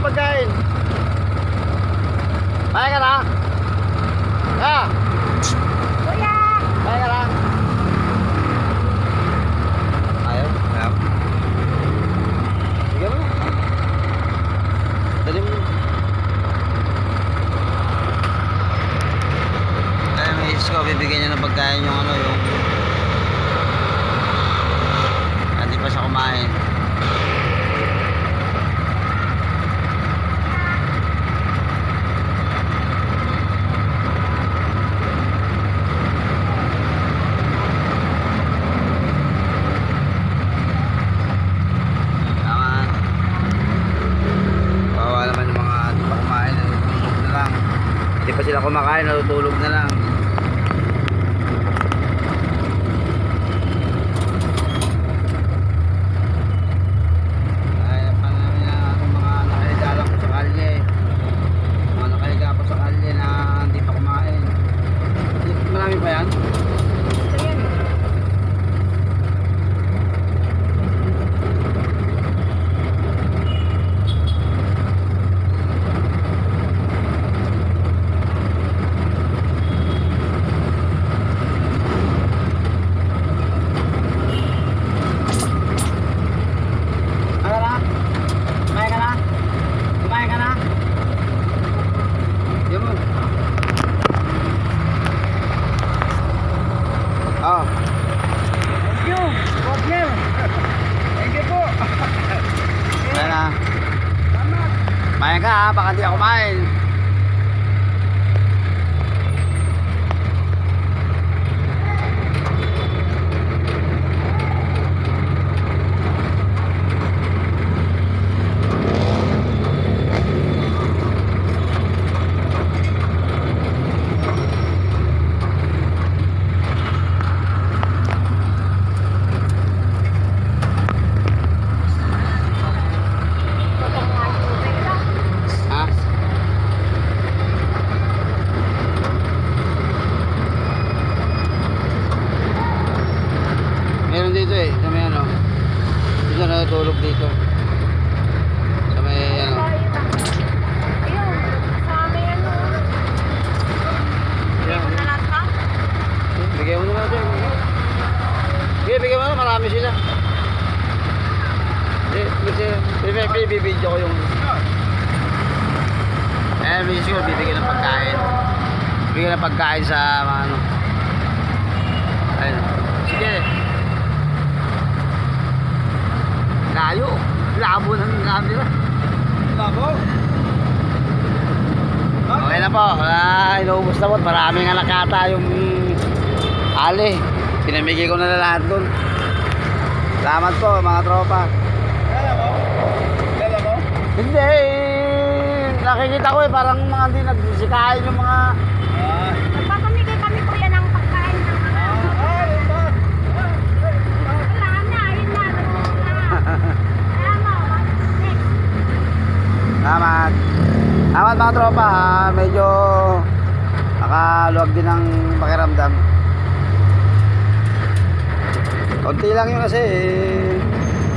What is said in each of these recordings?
ng pagkain. Kaya ka na? Ha? Kuya! Kaya ka na? Ayaw? Ayaw? Sige mo. Dali mo. Kaya may isko, bibigyan niya ng pagkain yung ano, yung hindi pa siya kumain. Hindi pa sila kumakain, natutulog na lang. Ay, pa namin na itong mga nakahiga lang po sa kalye. Mga nakahiga po sa kalye na hindi pa kumain. Marami pa yan? Oh. Thank you! Partner! Thank you po! Ayan na. Salamat! Mayan ka ha, baka di ako kumain. Meron dito eh, sa may ano. Dito natutulog dito. Sa may ano. Ayun, sa may ano. Bigay mo na lahat ka? Bigay mo na natin. Sige, bigay mo na, marami sila. Bibidyo ko yung may siguro bibigyan ng pagkain. Bibigyan ng pagkain sa mga ano. Ayun. Sige. Layo. Labo ng camera. Labo? Okay na po. Inuubos na po. Maraming anak ata yung ali. Pinamigay ko na lahat dun. Salamat po mga tropa. Kala mo? Kala mo? Hindi. Nakikita ko eh. Parang mga hindi nagsisikain yung mga... Nagpapamigay kami kuya ng pagkain ng mga... Wala na, ayun na. Salamat. Salamat mga tropa ha. Medyo nakaluwag din ang pakiramdam. Konti lang yun kasi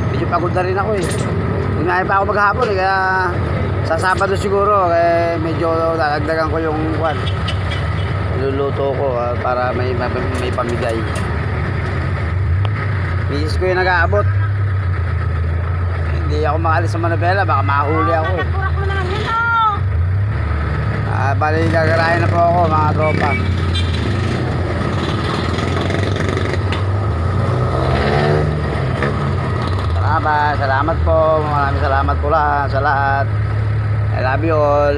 medyo pagod na rin ako eh. Kumain pa ako maghapon eh. Kaya sa Sabado siguro medyo dadagdagan ko yung kwan. Luluto ko para may pamigay. Misis ko yung nag-aabot. Hindi ako makalis sa Manabela, baka mahuli ako eh. Nagpurak mo naman yun Bali, gagarahin na po ako mga tropa. Salamat po. Maraming salamat po sa lahat. I love you all.